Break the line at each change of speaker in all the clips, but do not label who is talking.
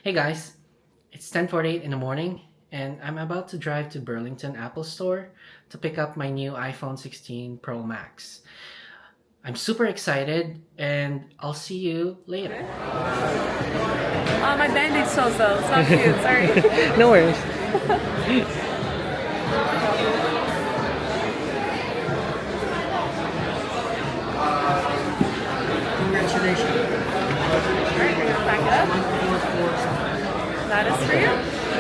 Hey guys, it's 10:48 in the morning and I'm about to drive to Burlington Apple Store to pick up my new iPhone 16 Pro Max. I'm super excited and I'll see you later.
My band-aid shows though. It's not cute. Sorry.
No worries. Congratulations.
Alright, we're gonna pack it up. That is for you.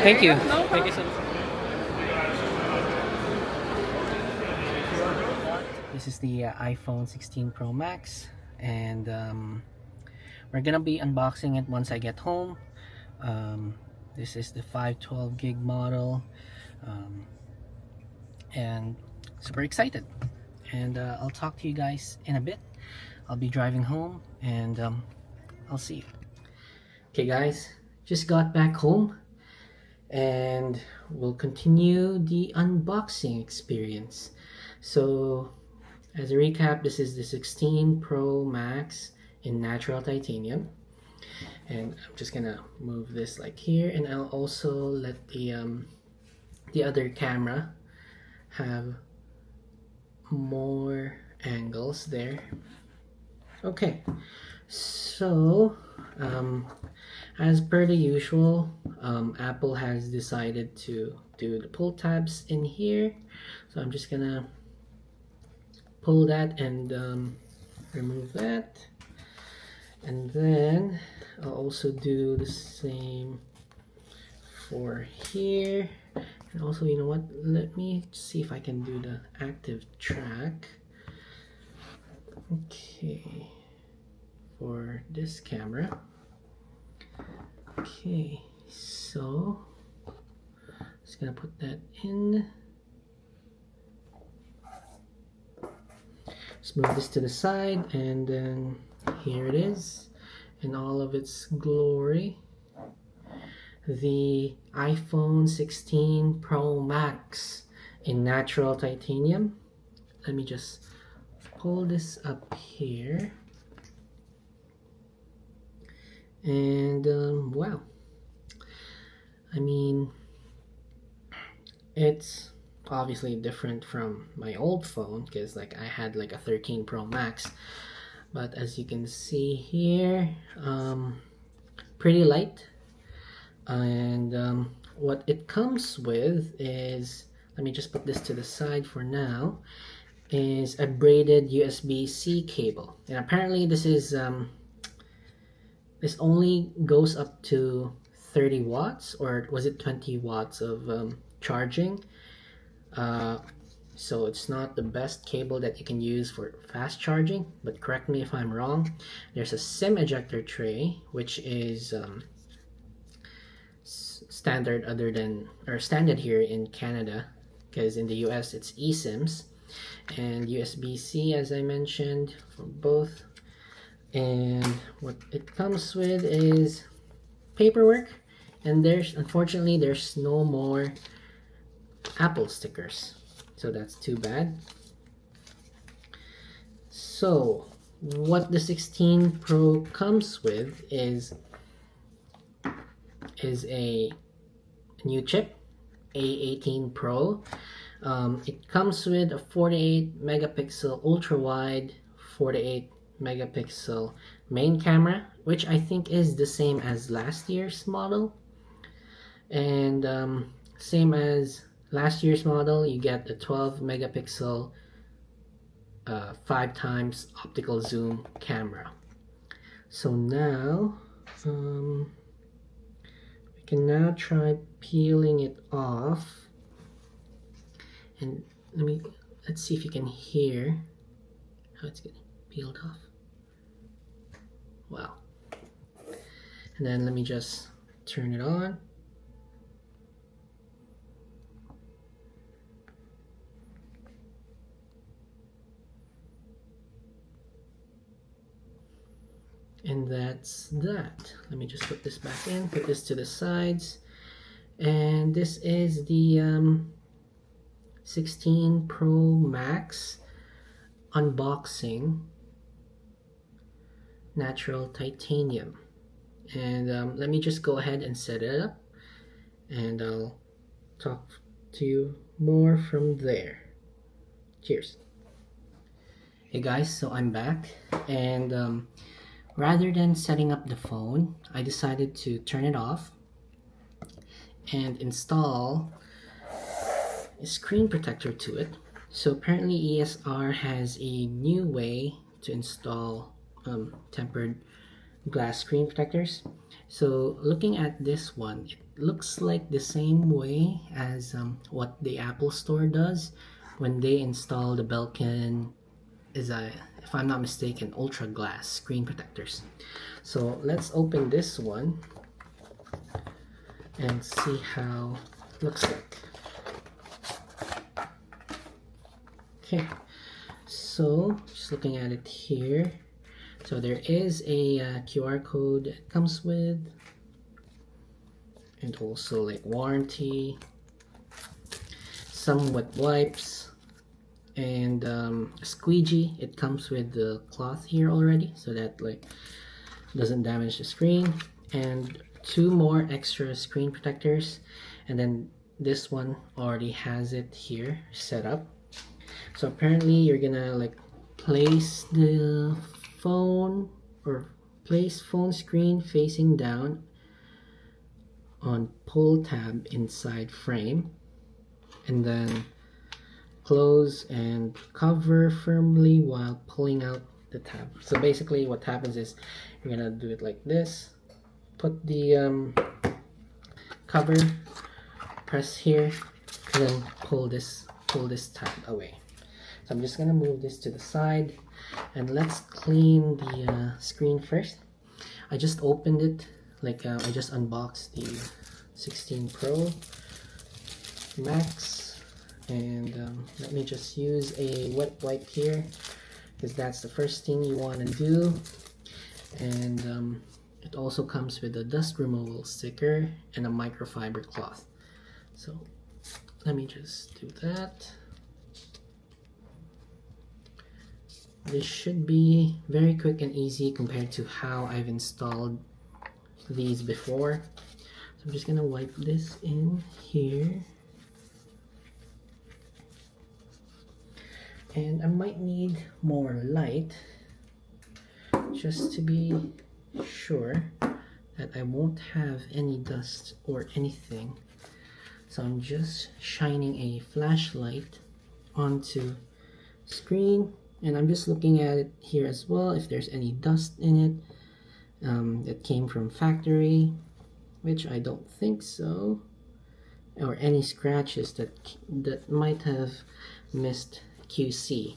Thank you.
No problem.
Thank you so much. This is the iPhone 16 Pro Max and we're gonna be unboxing it once I get home. This is the 512 gig model and super excited, and I'll talk to you guys in a bit. I'll be driving home and I'll see you. Okay guys, just got back home and we'll continue the unboxing experience. So as a recap, this is the 16 Pro Max in natural titanium, and I'm just gonna move this like here, and I'll also let the other camera have more angles there. Okay, so as per the usual, Apple has decided to do the pull tabs in here, so I'm just gonna pull that and remove that, and then I'll also do the same for here. And also, you know what, let me see if I can do the active track. Okay, for this camera. Okay, so just gonna put that in. Just move this to the side, and then here it is in all of its glory. The iPhone 16 Pro Max in natural titanium. Let me just pull this up here. And wow, I mean, it's obviously different from my old phone because like I had like a 13 Pro Max, but as you can see here, pretty light. And what it comes with is, let me just put this to the side for now, is a braided USB-C cable, and apparently this is this only goes up to 30 watts, or was it 20 watts of charging. So it's not the best cable that you can use for fast charging, but correct me if I'm wrong. There's a SIM ejector tray, which is standard standard here in Canada, because in the US it's eSIMs, and USB-C as I mentioned for both. And what it comes with is paperwork, and unfortunately there's no more Apple stickers, so that's too bad. So what the 16 Pro comes with is a new chip, A18 Pro. It comes with a 48 megapixel ultra wide, 48 megapixel main camera, which I think is the same as last year's model. And same as last year's model, you get a 12 megapixel 5 times optical zoom camera. So now we can now try peeling it off, and let's see if you can hear how it's getting peeled off. Wow. And then let me just turn it on. And that's that. Let me just put this back in, put this to the sides. And this is the 16 Pro Max unboxing natural titanium and let me just go ahead and set it up, and I'll talk to you more from there. Cheers. Hey guys, so I'm back, and rather than setting up the phone, I decided to turn it off and install a screen protector to it. So apparently ESR has a new way to install tempered glass screen protectors. So looking at this one, it looks like the same way as what the Apple Store does when they install the Belkin, if I'm not mistaken, ultra glass screen protectors. So let's open this one and see how it looks like. Okay, so just looking at it here, so there is a QR code it comes with, and also like warranty, some wet wipes, and a squeegee. It comes with the cloth here already, so that like doesn't damage the screen, and 2 more extra screen protectors, and then this one already has it here set up. So apparently you're gonna like place the phone, or place phone screen facing down on pull tab inside frame, and then close and cover firmly while pulling out the tab. So basically what happens is you're gonna do it like this, put the cover, press here, and then pull this tab away. So I'm just gonna move this to the side, and let's clean the screen first. I just opened it, like I just unboxed the 16 Pro Max, and let me just use a wet wipe here, because that's the first thing you want to do. And it also comes with a dust removal sticker and a microfiber cloth. So let me just do that. This should be very quick and easy compared to how I've installed these before. So I'm just gonna wipe this in here. And I might need more light just to be sure that I won't have any dust or anything. So I'm just shining a flashlight onto screen, and I'm just looking at it here as well if there's any dust in it that came from factory, which I don't think so, or any scratches that might have missed QC,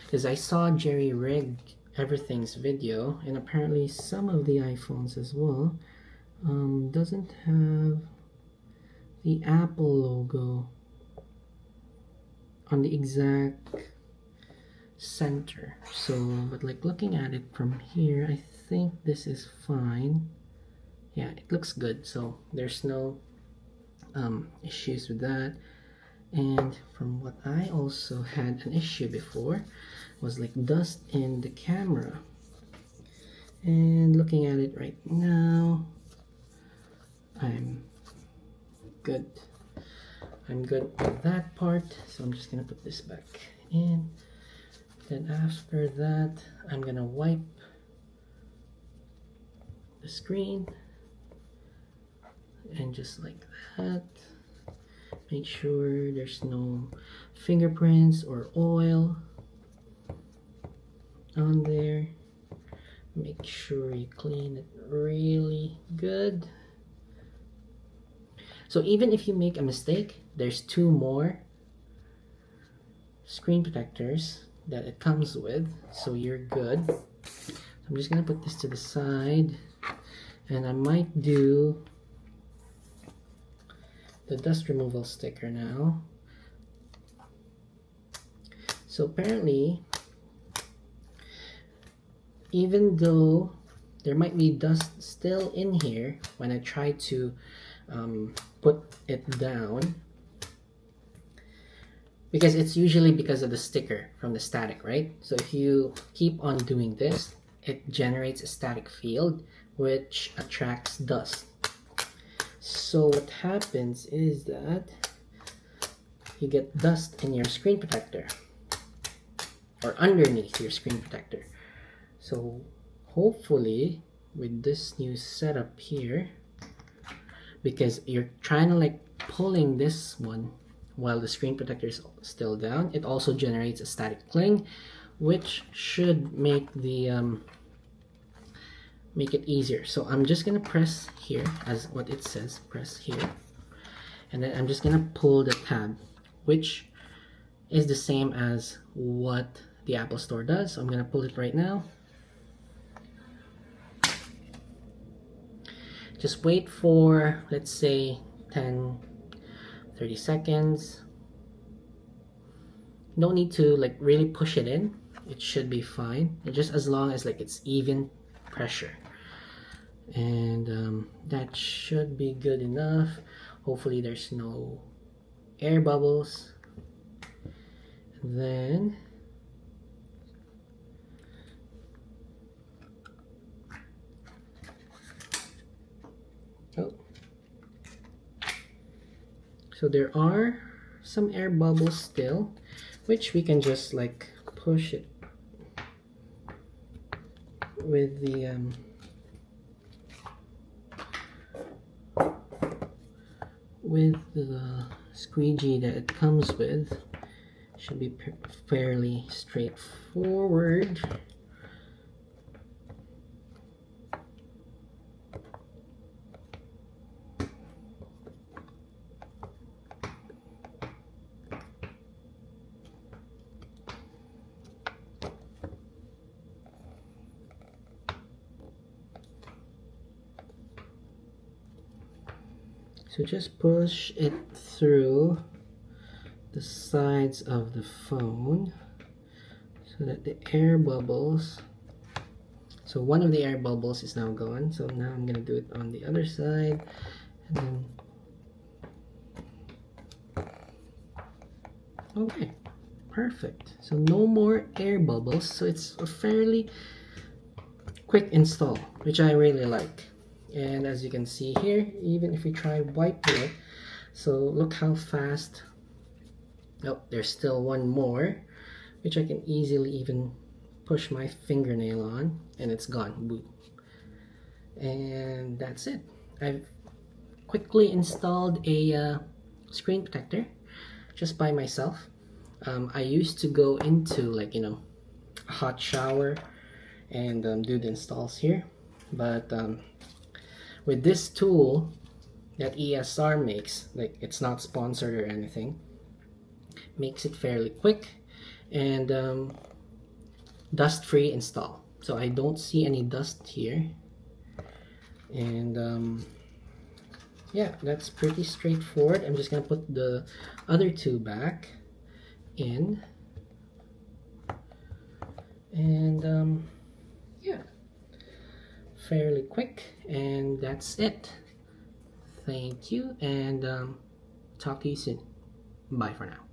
because I saw Jerry Rig Everything's video, and apparently some of the iPhones as well doesn't have the Apple logo on the exact center. So but like looking at it from here, I think this is fine. Yeah, it looks good, so there's no issues with that. And from what I also had an issue before was like dust in the camera, and looking at it right now, I'm good with that part. So I'm just gonna put this back in. Then after that, I'm gonna wipe the screen, and just like that, make sure there's no fingerprints or oil on there. Make sure you clean it really good. So even if you make a mistake, there's 2 more screen protectors that it comes with, so you're good. So I'm just gonna put this to the side, and I might do the dust removal sticker now. So apparently, even though there might be dust still in here when I try to put it down, because it's usually because of the sticker from the static, right? So if you keep on doing this, it generates a static field which attracts dust. So what happens is that you get dust in your screen protector or underneath your screen protector. So hopefully with this new setup here, because you're trying to like pulling this one while the screen protector is still down, it also generates a static cling, which should make the make it easier. So I'm just gonna press here as what it says, press here, and then I'm just gonna pull the tab, which is the same as what the Apple Store does. So I'm gonna pull it right now. Just wait for, let's say, 10-30 seconds. No need to like really push it in. It should be fine. Just as long as like it's even pressure. And that should be good enough. Hopefully there's no air bubbles. Then so there are some air bubbles still, which we can just like push it with the squeegee that it comes with. Should be fairly straightforward. So just push it through the sides of the phone so that the air bubbles, so one of the air bubbles is now gone. So now I'm gonna do it on the other side, and then okay, perfect. So no more air bubbles. So it's a fairly quick install, which I really like. And as you can see here, even if we try wiping it, so look how fast. Oh, there's still one more, which I can easily even push my fingernail on, and it's gone. Boom. And that's it. I've quickly installed a screen protector just by myself. I used to go into like, you know, a hot shower and do the installs here, but with this tool that ESR makes, like it's not sponsored or anything, makes it fairly quick and dust-free install. So I don't see any dust here, and yeah, that's pretty straightforward. I'm just gonna put the other two back in, and yeah, fairly quick, and that's it. Thank you, and talk to you soon. Bye for now.